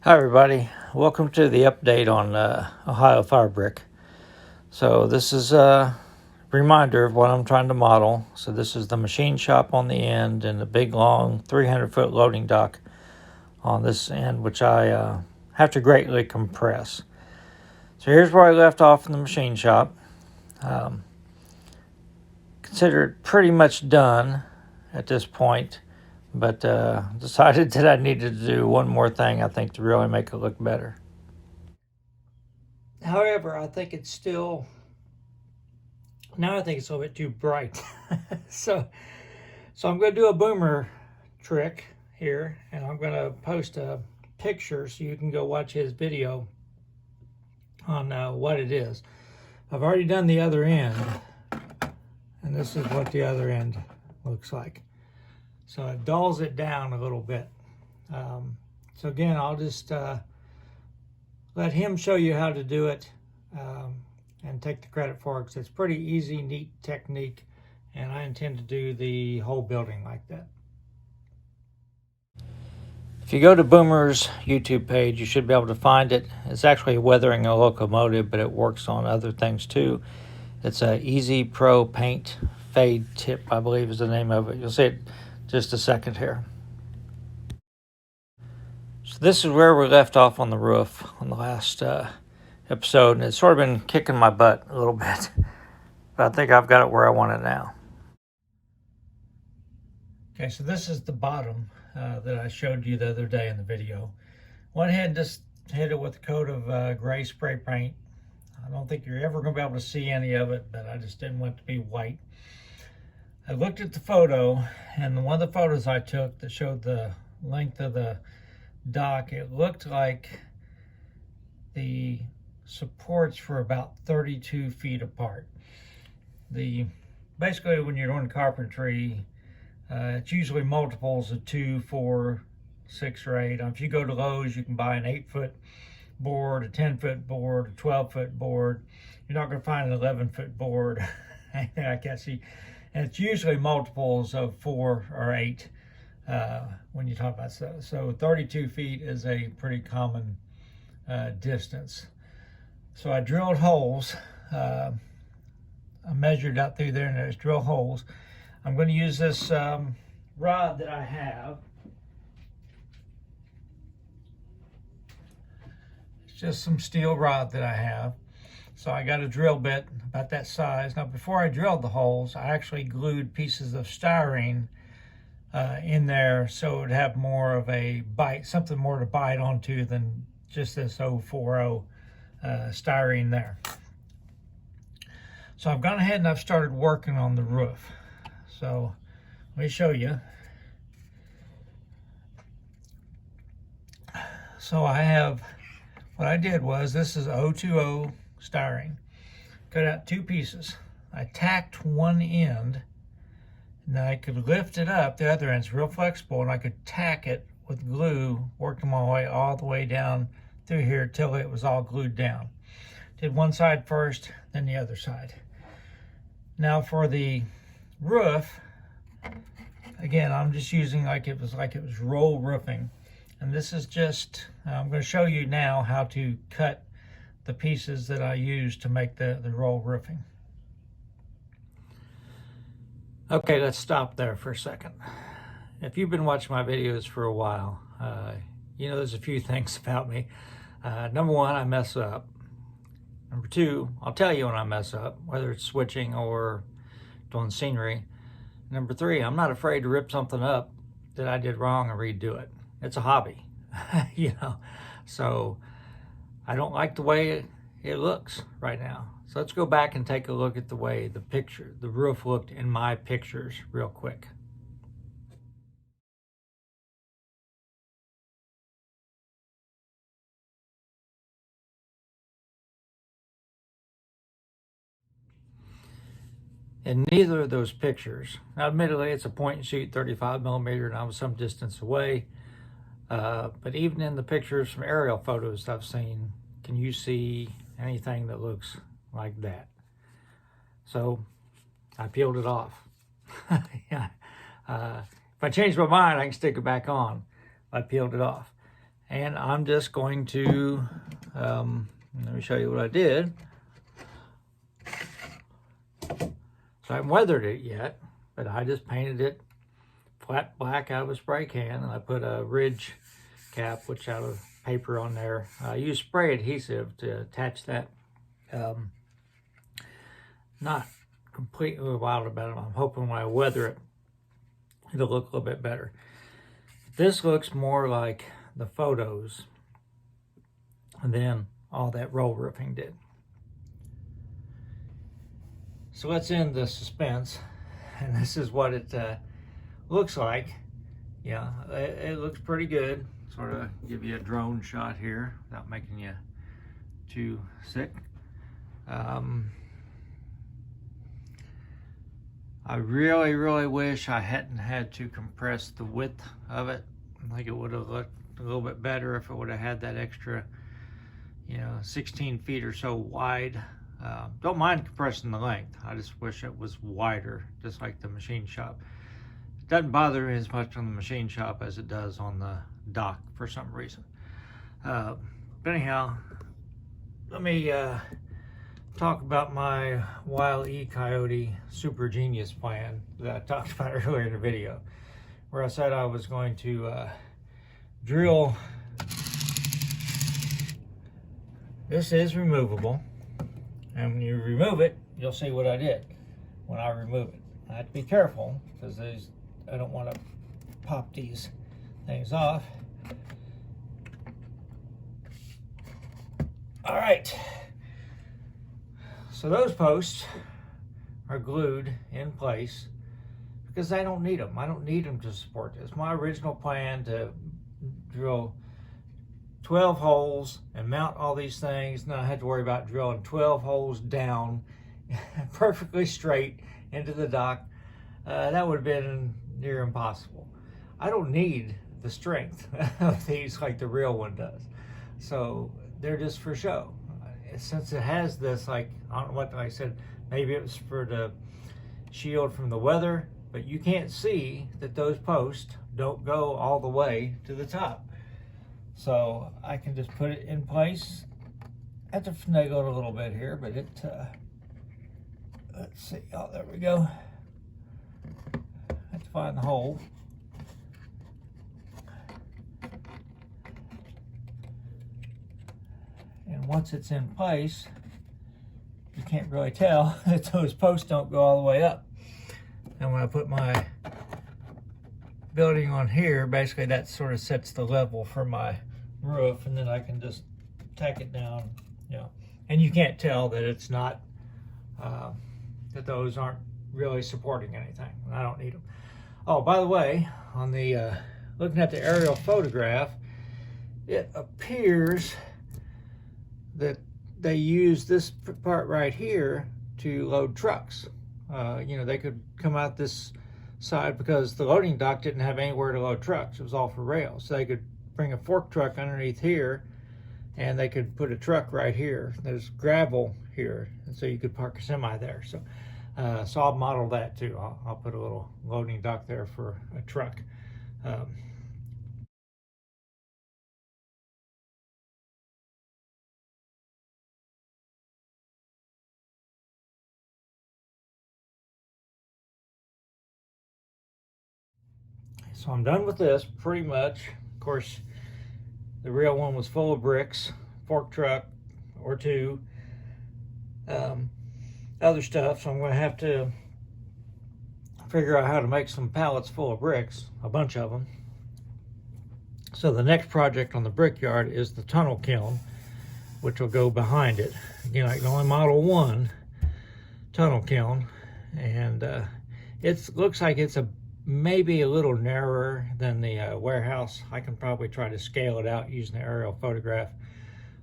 Hi everybody, welcome to the update on Ohio Firebrick. So this is a reminder of what I'm trying to model. So this is the machine shop on the end and the big long 300-foot loading dock on this end, which I have to greatly compress. So here's where I left off in the machine shop. Considered pretty much done at this point, but decided that I needed to do one more thing, I think, to really make it look better. However, I think it's still, now I think it's a little bit too bright. so I'm going to do a boomer trick here, and I'm going to post a picture so you can go watch his video on what it is. I've already done the other end, and this is what the other end looks like. So it dulls it down a little bit. So again, I'll just let him show you how to do it and take the credit for it, because it's pretty easy, neat technique, and I intend to do the whole building like that. If you go to Boomer's YouTube page, you should be able to find it. It's actually weathering a locomotive, but it works on other things too. It's a Easy Pro Paint Fade Tip, I believe is the name of it. You'll see it just a second here. So this is where we left off on the roof on the last episode, and it's sort of been kicking my butt a little bit, but I think I've got it where I want it now. Okay, so this is the bottom that I showed you the other day in the video. Went ahead and just hit it with a coat of gray spray paint. I don't think you're ever going to be able to see any of it, but I just didn't want it to be white. I looked at the photo, and one of the photos I took that showed the length of the dock, it looked like the supports were about 32 feet apart. Basically, when you're doing carpentry, it's usually multiples of 2, 4, 6, or 8. If you go to Lowe's, you can buy an 8-foot board, a 10-foot board, a 12-foot board. You're not going to find an 11-foot board. I can't see. And it's usually multiples of 4 or 8 when you talk about stuff. So 32 feet is a pretty common distance. So I drilled holes. I measured out through there, and there's drill holes. I'm going to use this rod that I have. It's just some steel rod that I have. So I got a drill bit about that size. Now, before I drilled the holes, I actually glued pieces of styrene in there so it would have more of a bite, something more to bite onto than just this 040 styrene there. So I've gone ahead and I've started working on the roof. So let me show you. So what I did was, this is 020 styrene. Cut out 2 pieces. I tacked one end, and then I could lift it up. The other end's real flexible, and I could tack it with glue, working my way all the way down through here till it was all glued down. Did one side first, then the other side. Now for the roof, again, I'm just using like it was roll roofing. And this is just, I'm going to show you now how to cut the pieces that I use to make the roll roofing. Okay, let's stop there for a second. If you've been watching my videos for a while, you know there's a few things about me. Number one, I mess up. Number two, I'll tell you when I mess up, whether it's switching or doing scenery. Number three, I'm not afraid to rip something up that I did wrong and redo it. It's a hobby, you know. So I don't like the way it looks right now. So let's go back and take a look at the way the roof looked in my pictures real quick. In neither of those pictures, now admittedly it's a point and shoot 35 millimeter and I was some distance away, but even in the pictures from aerial photos I've seen, can you see anything that looks like that? So I peeled it off. Yeah. If I change my mind, I can stick it back on. I peeled it off. And I'm just going to, let me show you what I did. So I haven't weathered it yet, but I just painted it flat black out of a spray can, and I put a ridge cap, which out of paper on there. I use spray adhesive to attach that. Not completely wild about it. I'm hoping when I weather it, it'll look a little bit better. This looks more like the photos than all that roll roofing did. So let's end the suspense, and this is what it looks like. Yeah, it looks pretty good. Sort of give you a drone shot here without making you too sick. I really wish I hadn't had to compress the width of it. I think it would have looked a little bit better if it would have had that extra, 16 feet or so wide. Don't mind compressing the length. I just wish it was wider, just like the machine shop. It doesn't bother me as much on the machine shop as it does on the dock for some reason. But anyhow, let me talk about my Wile E. Coyote Super Genius plan that I talked about earlier in the video, where I said I was going to drill. This is removable, and when you remove it, you'll see what I did when I remove it. I have to be careful because I don't want to pop these things off. All right. So those posts are glued in place because I don't need them. I don't need them to support this. My original plan to drill 12 holes and mount all these things, and then I had to worry about drilling 12 holes down perfectly straight into the dock. That would have been near impossible. I don't need the strength of these like the real one does. So they're just for show. Since it has this, like, I don't know what I said, maybe it was for the shield from the weather, but you can't see that those posts don't go all the way to the top. So I can just put it in place. I have to finagle it a little bit here, but it, let's see, oh, there we go. I have to find the hole. And once it's in place, you can't really tell that those posts don't go all the way up. And when I put my building on here, basically that sort of sets the level for my roof, and then I can just tack it down, and you can't tell that it's not, that those aren't really supporting anything. I don't need them. Oh, by the way, on the, looking at the aerial photograph, it appears that they use this part right here to load trucks. They could come out this side because the loading dock didn't have anywhere to load trucks. It was all for rails. So they could bring a fork truck underneath here, and they could put a truck right here. There's gravel here, and so you could park a semi there. So I'll model that too. I'll put a little loading dock there for a truck. So I'm done with this pretty much. Of course, the real one was full of bricks, fork truck or two, other stuff. So I'm going to have to figure out how to make some pallets full of bricks, a bunch of them. So the next project on the brickyard is the tunnel kiln, which will go behind it. Again, I can only model one tunnel kiln, and it looks like it's maybe a little narrower than the warehouse. I can probably try to scale it out using the aerial photograph,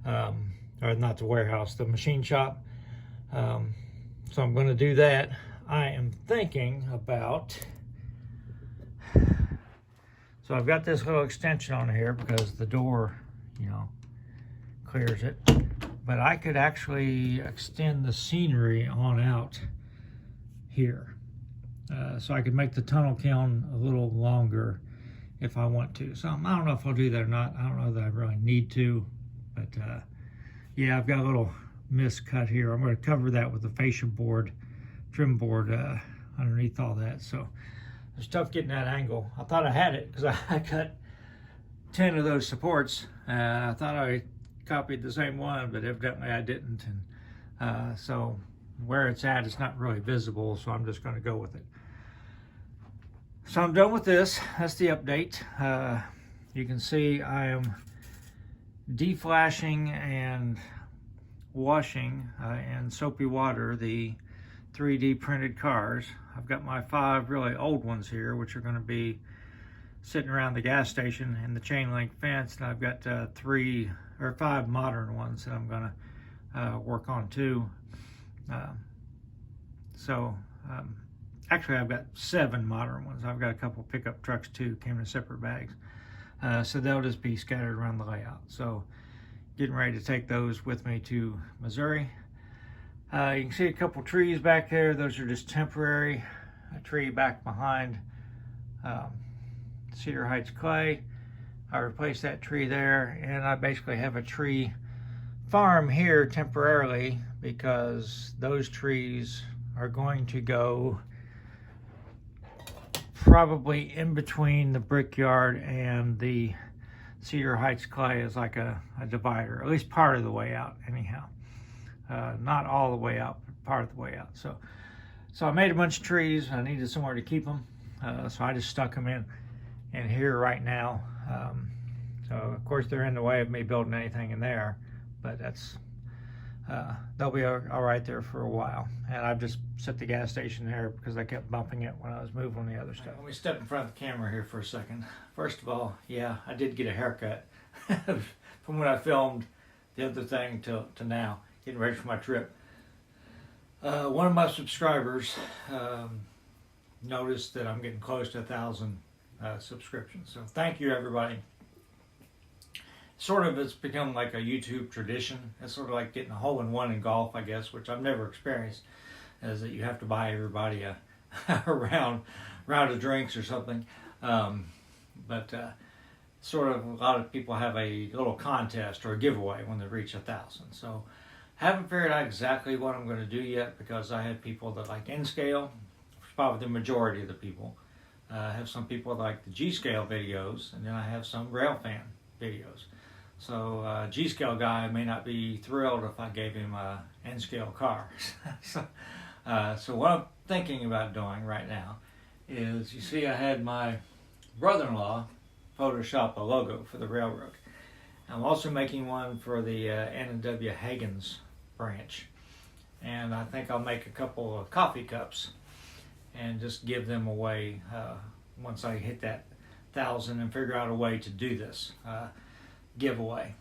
or not the warehouse, the machine shop. So I'm going to do that. I am thinking about, so I've got this little extension on here because the door, clears it, but I could actually extend the scenery on out here. So I could make the tunnel kiln a little longer if I want to. So I don't know if I'll do that or not. I don't know that I really need to, but yeah, I've got a little miscut here. I'm going to cover that with the fascia board, trim board underneath all that. So it's tough getting that angle. I thought I had it because I cut 10 of those supports. I thought I copied the same one, but evidently I didn't. And so where it's at, it's not really visible, so I'm just going to go with it. So I'm done with this. That's the update. You can see I am deflashing and washing in soapy water the 3D printed cars. I've got my 5 really old ones here, which are going to be sitting around the gas station in the chain link fence, and I've got 3 or 5 modern ones that I'm going to work on too. Actually, I've got 7 modern ones. I've got a couple pickup trucks too, came in separate bags. So they'll just be scattered around the layout. So getting ready to take those with me to Missouri. You can see a couple trees back there. Those are just temporary. A tree back behind Cedar Heights clay. I replaced that tree there, and I basically have a tree farm here temporarily because those trees are going to go probably in between the brickyard and the Cedar Heights clay is like a divider, at least part of the way out anyhow. Not all the way out, but part of the way out. So I made a bunch of trees. I needed somewhere to keep them, so I just stuck them in here right now. So of course they're in the way of me building anything in there, but that's they'll be all right there for a while. And I've just set the gas station there because I kept bumping it when I was moving the other stuff. Let me step in front of the camera here for a second. First of all, yeah, I did get a haircut from when I filmed the other thing to now, getting ready for my trip. One of my subscribers noticed that I'm getting close to 1,000 subscriptions. So thank you, everybody. Sort of, it's become like a YouTube tradition. It's sort of like getting a hole-in-one in golf, I guess, which I've never experienced, is that you have to buy everybody a round of drinks or something. But sort of a lot of people have a little contest or a giveaway when they reach 1,000. So haven't figured out exactly what I'm going to do yet because I have people that like N-scale, probably the majority of the people. I have some people that like the G-scale videos, and then I have some railfan videos. So G-scale guy may not be thrilled if I gave him a N-scale car. So what I'm thinking about doing right now is, you see I had my brother-in-law Photoshop a logo for the railroad. I'm also making one for the N&W Hagen's branch. And I think I'll make a couple of coffee cups and just give them away once I hit that 1,000 and figure out a way to do this giveaway.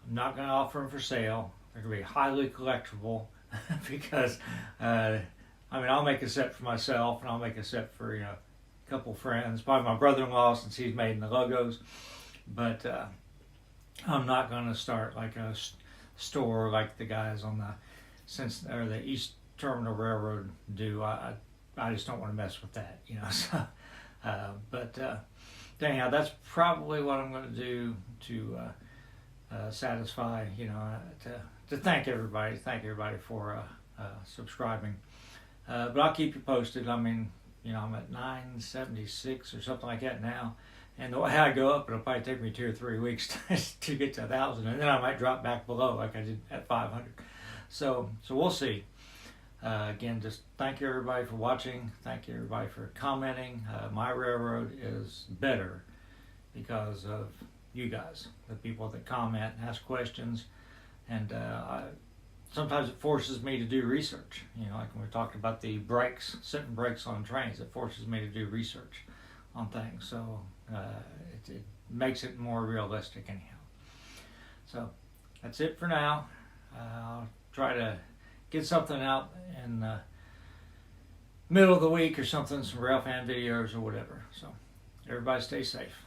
I'm not going to offer them for sale. They're going to be highly collectible because I'll make a set for myself, and I'll make a set for a couple friends, probably my brother-in-law since he's made the logos. But I'm not going to start like a store like the guys on the East Terminal Railroad do. I just don't want to mess with that, So, but anyhow, that's probably what I'm going to do to satisfy, to thank everybody for subscribing. But I'll keep you posted. I'm at 976 or something like that now. And the way I go up, it'll probably take me 2 or 3 weeks to get to 1,000, and then I might drop back below like I did at 500. So we'll see. Again, just thank you everybody for watching. Thank you everybody for commenting. My railroad is better because of you guys, the people that comment and ask questions. And sometimes it forces me to do research. Like when we talked about the brakes, sitting brakes on trains, it forces me to do research on things. So it makes it more realistic anyhow. So that's it for now. I'll try to get something out in the middle of the week or something, some railfan videos or whatever. So everybody stay safe.